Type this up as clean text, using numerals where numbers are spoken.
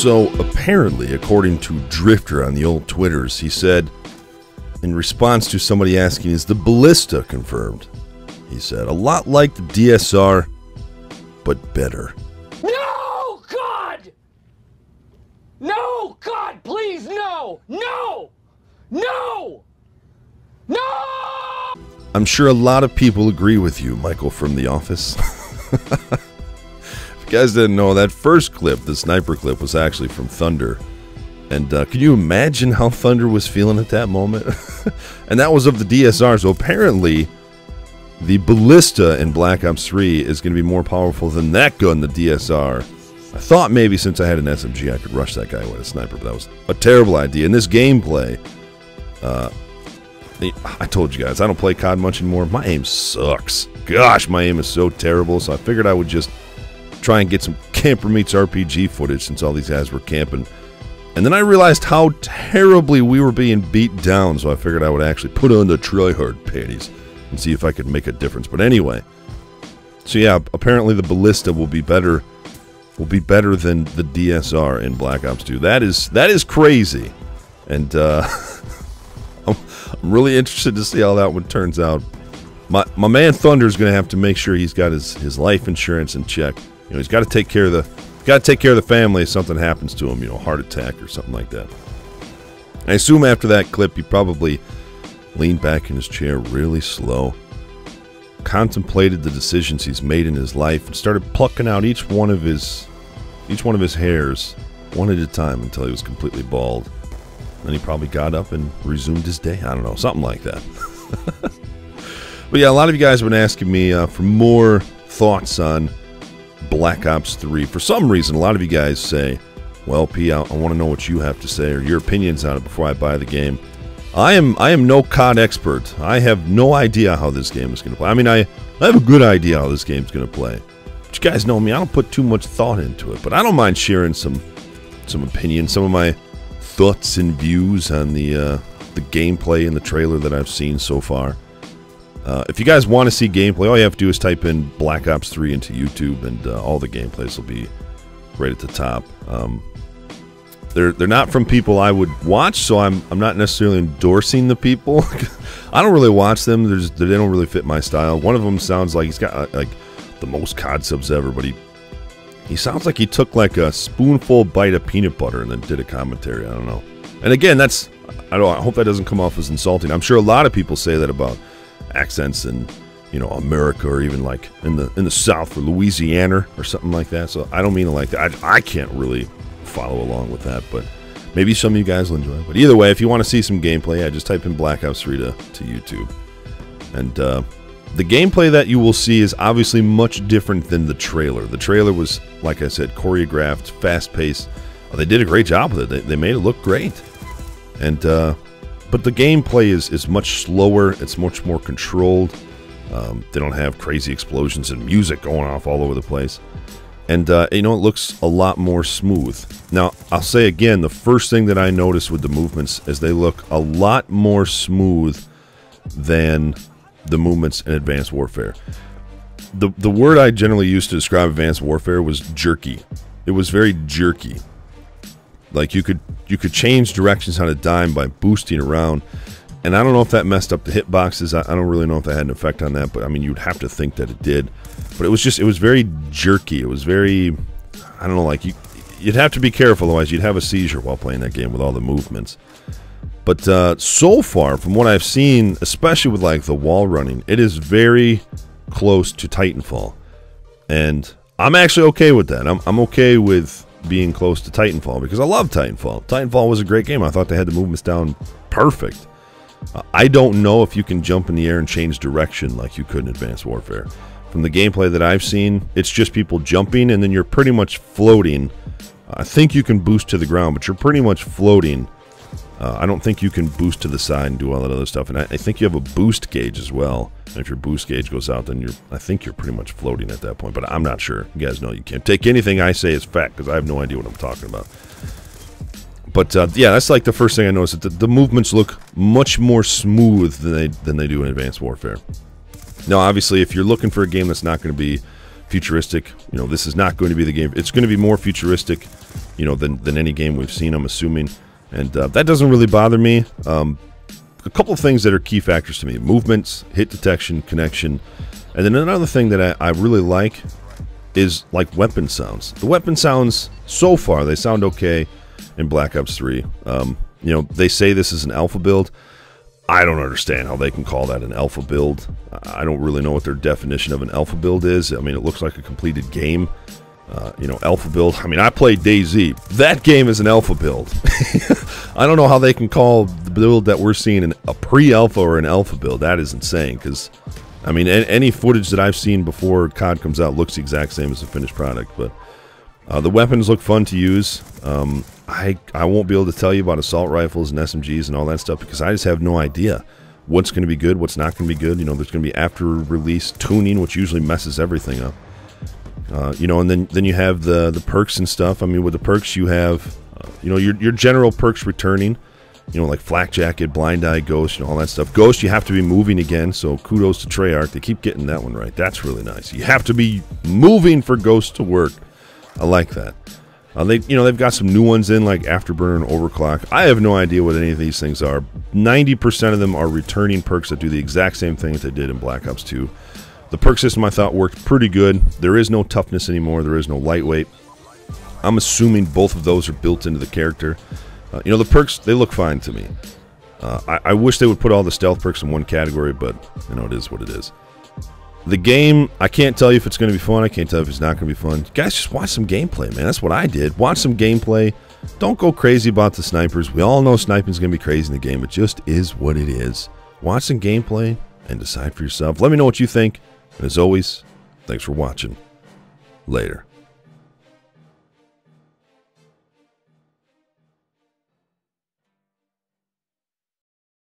So apparently, according to Drifter on the old Twitters, he said, in response to somebody asking, is the ballista confirmed? He said, a lot like the DSR, but better. No, God! No, God, please, no! No! No! No! I'm sure a lot of people agree with you, Michael from The Office. If you guys didn't know, that first clip, the sniper clip, was actually from Thunder. And can you imagine how Thunder was feeling at that moment? And that was of the DSR, so apparently the ballista in Black Ops 3 is going to be more powerful than that gun, the DSR. I thought maybe since I had an SMG I could rush that guy with a sniper, but that was a terrible idea. In this gameplay, I told you guys, I don't play COD much anymore. My aim sucks. Gosh, my aim is so terrible, so I figured I would just try and get some Camper Meets RPG footage since all these guys were camping. And then I realized how terribly we were being beat down, so I figured I would actually put on the tryhard panties and see if I could make a difference. But anyway, so yeah, apparently the ballista will be better than the DSR in Black Ops 2. That is crazy. And I'm really interested to see how that one turns out. My man Thunder is going to have to make sure he's got his life insurance in check. You know, he's got to take care of the family if something happens to him, you know, heart attack or something like that. I assume after that clip, he probably leaned back in his chair really slow, contemplated the decisions he's made in his life, and started plucking out each one of his hairs one at a time until he was completely bald. Then he probably got up and resumed his day. I don't know, something like that. But yeah, a lot of you guys have been asking me for more thoughts on Black Ops 3. For some reason, a lot of you guys say, well, P, I want to know what you have to say or your opinions on it before I buy the game. I am no COD expert. I have no idea how this game is going to play. I mean, I have a good idea how this game is going to play. But you guys know me, I don't put too much thought into it. But I don't mind sharing some opinions, some of my thoughts and views on the gameplay and the trailer that I've seen so far. If you guys want to see gameplay, all you have to do is type in Black Ops 3 into YouTube, and all the gameplays will be right at the top. They're not from people I would watch, so I'm not necessarily endorsing the people. I don't really watch them. They don't really fit my style. One of them sounds like he's got like the most COD subs ever, but he sounds like he took like a spoonful bite of peanut butter and then did a commentary. I don't know. And again, I hope that doesn't come off as insulting. I'm sure a lot of people say that about accents in, you know, America, or even like in the South or Louisiana or something like that. So I don't mean it like that. I can't really follow along with that, but maybe some of you guys will enjoy it. But either way, if you want to see some gameplay, just type in Black Ops 3 to YouTube. And the gameplay that you will see is obviously much different than the trailer. The trailer was, like I said, choreographed, fast-paced. They did a great job with it. They made it look great. And but the gameplay is much slower. It's much more controlled. They don't have crazy explosions and music going off all over the place. And, you know, it looks a lot more smooth. Now, I'll say again, the first thing that I noticed with the movements is they look a lot more smooth than the movements in Advanced Warfare. The word I generally used to describe Advanced Warfare was jerky. It was very jerky. Like you could change directions on a dime by boosting around. And I don't know if that messed up the hitboxes. I don't really know if that had an effect on that, but I mean, you'd have to think that it did. But it was very jerky. It was very, I don't know, like you'd have to be careful, otherwise you'd have a seizure while playing that game with all the movements. But so far, from what I've seen, especially with like the wall running, it is very close to Titanfall. And I'm actually okay with that. I'm okay with being close to Titanfall because I love Titanfall. Titanfall was a great game. I thought they had the movements down perfect. I don't know if you can jump in the air and change direction like you could in Advanced Warfare. From the gameplay that I've seen, it's just people jumping and then you're pretty much floating. I think you can boost to the ground, but you're pretty much floating. I don't think you can boost to the side and do all that other stuff. And I think you have a boost gauge as well. And if your boost gauge goes out, then I think you're pretty much floating at that point. But I'm not sure. You guys know you can't take anything I say as fact because I have no idea what I'm talking about. But yeah, that's like the first thing I noticed. That the movements look much more smooth than they do in Advanced Warfare. Now, obviously, if you're looking for a game that's not going to be futuristic, you know, this is not going to be the game. It's going to be more futuristic you know, than any game we've seen, I'm assuming. And that doesn't really bother me. A couple of things that are key factors to me: movements, hit detection, connection. And then another thing that I really like is like weapon sounds. The weapon sounds, so far, they sound okay in Black Ops 3. You know, they say this is an alpha build. I don't understand how they can call that an alpha build. I don't really know what their definition of an alpha build is. I mean, it looks like a completed game. You know, alpha build. I mean, I played DayZ. That game is an alpha build. I don't know how they can call the build that we're seeing a pre-alpha or an alpha build. That is insane, because, I mean, any footage that I've seen before COD comes out looks the exact same as the finished product. But the weapons look fun to use. I won't be able to tell you about assault rifles and SMGs and all that stuff, because I just have no idea what's going to be good, what's not going to be good. You know, there's going to be after-release tuning, which usually messes everything up. You know, and then you have the perks and stuff. I mean, with the perks you have, you know, your general perks returning, you know, like Flak Jacket, Blind Eye, Ghost, you know, all that stuff. Ghost, you have to be moving again, so kudos to Treyarch. They keep getting that one right. That's really nice. You have to be moving for Ghost to work. I like that. They've got some new ones in, like Afterburner and Overclock. I have no idea what any of these things are. 90% of them are returning perks that do the exact same thing that they did in Black Ops 2. The perk system, I thought, worked pretty good. There is no toughness anymore. There is no lightweight. I'm assuming both of those are built into the character. You know, the perks, they look fine to me. I wish they would put all the stealth perks in one category, but, you know, it is what it is. The game, I can't tell you if it's going to be fun. I can't tell you if it's not going to be fun. Guys, just watch some gameplay, man. That's what I did. Watch some gameplay. Don't go crazy about the snipers. We all know sniping's going to be crazy in the game. It just is what it is. Watch some gameplay and decide for yourself. Let me know what you think. And as always, thanks for watching. Later.